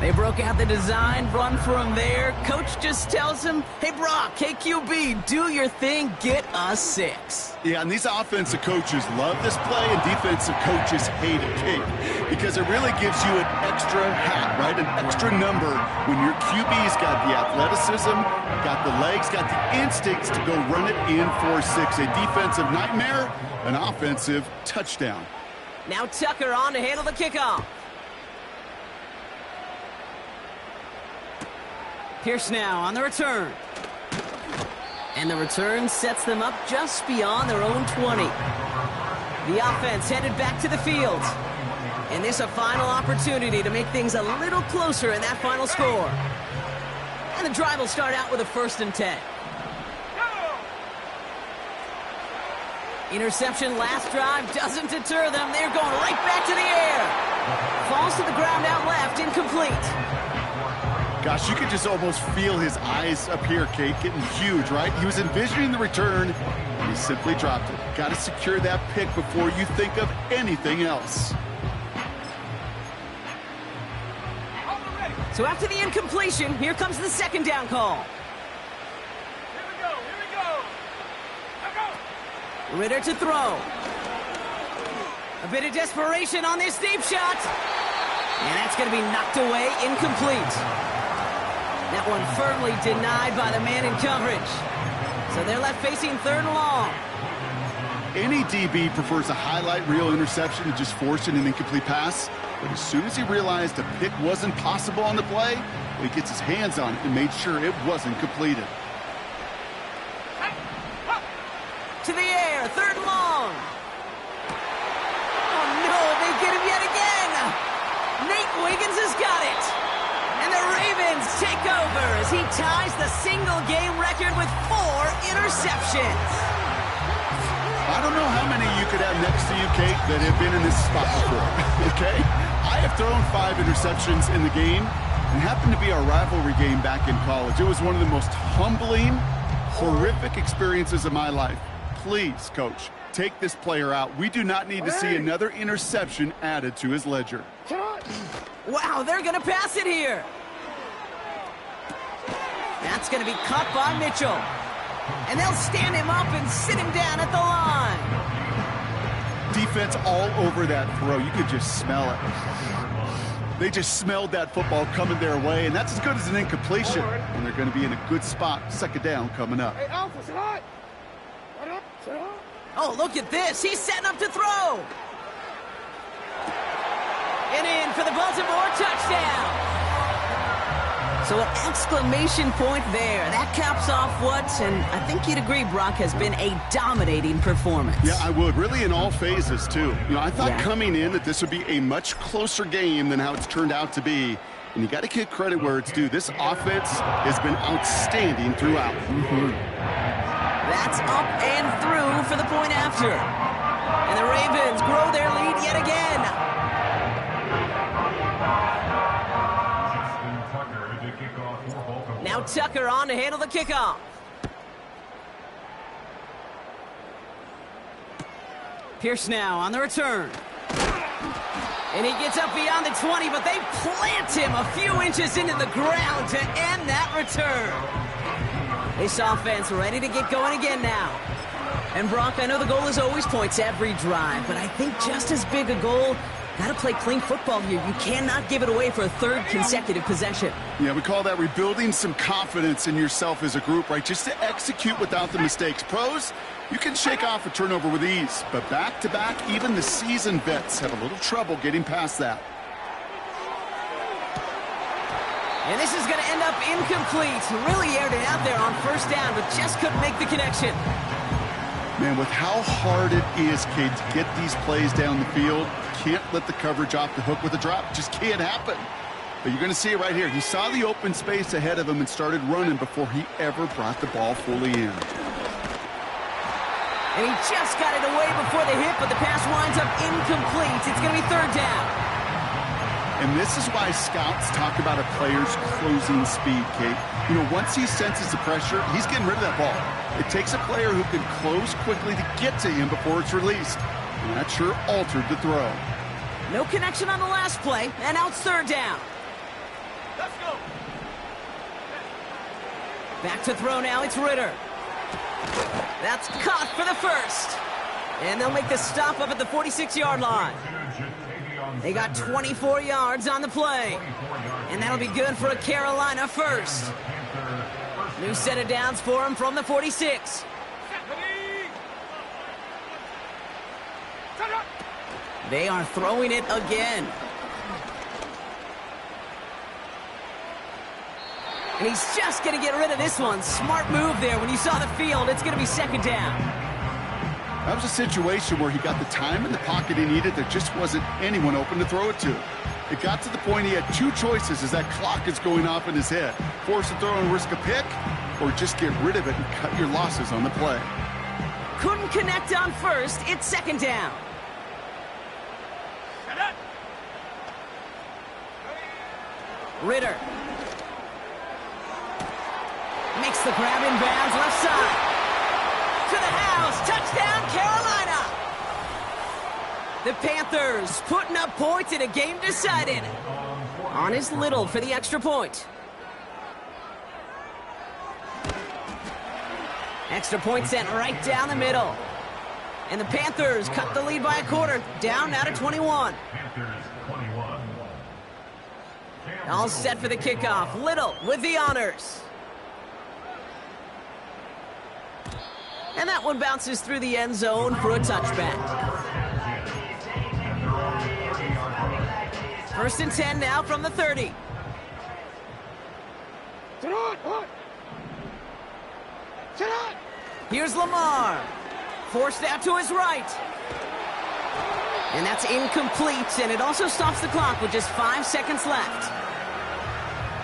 They broke out the design run for him there. Coach just tells him, hey, Brock, hey, QB, do your thing, get us 6. Yeah, and these offensive coaches love this play, and defensive coaches hate it, Kate, because it really gives you an extra hat, right, an extra number when your QB's got the athleticism, got the legs, got the instincts to go run it in for 6. A defensive nightmare, an offensive touchdown. Now Tucker on to handle the kickoff. Pierce now on the return. And the return sets them up just beyond their own 20. The offense headed back to the field. And this a final opportunity to make things a little closer in that final score. And the drive will start out with a 1st and 10. Interception last drive doesn't deter them. They're going right back to the air. Falls to the ground out left, incomplete. Gosh, you could just almost feel his eyes up here, Kate, getting huge, right? He was envisioning the return, and he simply dropped it. Got to secure that pick before you think of anything else. So after the incompletion, here comes the 2nd down call. Here we go. Now go. Ritter to throw. A bit of desperation on this deep shot. And that's going to be knocked away, incomplete. That one firmly denied by the man in coverage. So they're left facing 3rd and long. Any DB prefers a highlight reel interception to just forcing an incomplete pass. But as soon as he realized a pick wasn't possible on the play, he gets his hands on it and made sure it wasn't completed. To the air, 3rd and long. Oh no, they get him yet again. Nate Wiggins has got it. And the Ravens take over as he ties the single-game record with 4 interceptions. I don't know how many you could have next to you, Kate, that have been in this spot before, okay? I have thrown 5 interceptions in the game, and happened to be our rivalry game back in college. It was one of the most humbling, horrific experiences of my life. Please, Coach, take this player out. We do not need to see another interception added to his ledger. Wow, they're going to pass it here. That's going to be caught by Mitchell. And they'll stand him up and sit him down at the line. Defense all over that throw. You could just smell it. They just smelled that football coming their way, and that's as good as an incompletion. And they're going to be in a good spot. 2nd down coming up. Oh, look at this. He's setting up to throw. And in for the Baltimore touchdown. So an exclamation point there. That caps off what, and I think you'd agree, Brock, has been a dominating performance. Yeah, I would. Really in all phases, too. I thought coming in that this would be a much closer game than how it's turned out to be. And you got to give credit where it's due. This offense has been outstanding throughout. That's up and through for the point after. And the Ravens grow their lead yet again. Now Tucker on to handle the kickoff. Pierce now on the return. And he gets up beyond the 20, but they plant him a few inches into the ground to end that return. This offense ready to get going again now. And Brock, I know the goal is always points every drive, but I think just as big a goal, got to play clean football here. You cannot give it away for a third consecutive possession. Yeah, we call that rebuilding some confidence in yourself as a group, right? Just to execute without the mistakes. Pros, you can shake off a turnover with ease, but back-to-back, even the seasoned vets have a little trouble getting past that. And this is going to end up incomplete. Really aired it out there on first down, but just couldn't make the connection. Man, with how hard it is, Kate, to get these plays down the field, can't let the coverage off the hook with a drop. Just can't happen. But you're going to see it right here. He saw the open space ahead of him and started running before he ever brought the ball fully in. And he just got it away before the hit, but the pass winds up incomplete. It's going to be third down. And this is why scouts talk about a player's closing speed, Kate. Once he senses the pressure, he's getting rid of that ball. It takes a player who can close quickly to get to him before it's released. And that sure altered the throw. No connection on the last play, and now it's third down. Let's go. Back to throw now, it's Ritter. That's caught for the first. And they'll make the stop up at the 46-yard line. They got 24 yards on the play. And that'll be good for a Carolina first. New set of downs for him from the 46. They are throwing it again. And he's just going to get rid of this one. Smart move there. When you saw the field, it's going to be second down. That was a situation where he got the time in the pocket he needed. There just wasn't anyone open to throw it to. It got to the point he had two choices as that clock is going off in his head. Force a throw and risk a pick, or just get rid of it and cut your losses on the play. Couldn't connect on first. It's second down. Ritter. Makes the grab in bounds left side. To the house. Touchdown, Carolina. The Panthers putting up points in a game decided. On is Little for the extra point. Extra point sent right down the middle. And the Panthers cut the lead by a quarter. Down now to 21. All set for the kickoff. Little with the honors. And that one bounces through the end zone for a touchback. First and 10 now from the 30. Here's Lamar. Forced out to his right. And that's incomplete, and it also stops the clock with just 5 seconds left.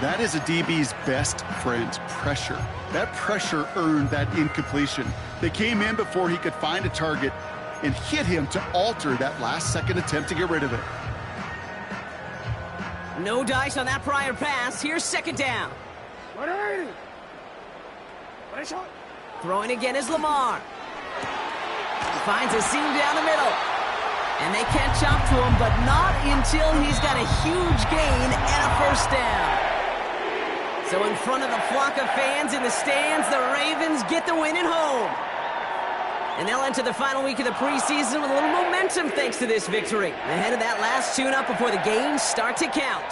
That is a DB's best friend, pressure. That pressure earned that incompletion. They came in before he could find a target and hit him to alter that last-second attempt to get rid of it. No dice on that prior pass. Here's second down. Throwing again is Lamar. Finds a seam down the middle. And they catch up to him, but not until he's got a huge gain and a first down. So in front of the flock of fans in the stands, the Ravens get the win at home. And they'll enter the final week of the preseason with a little momentum thanks to this victory. Ahead of that last tune-up before the games start to count.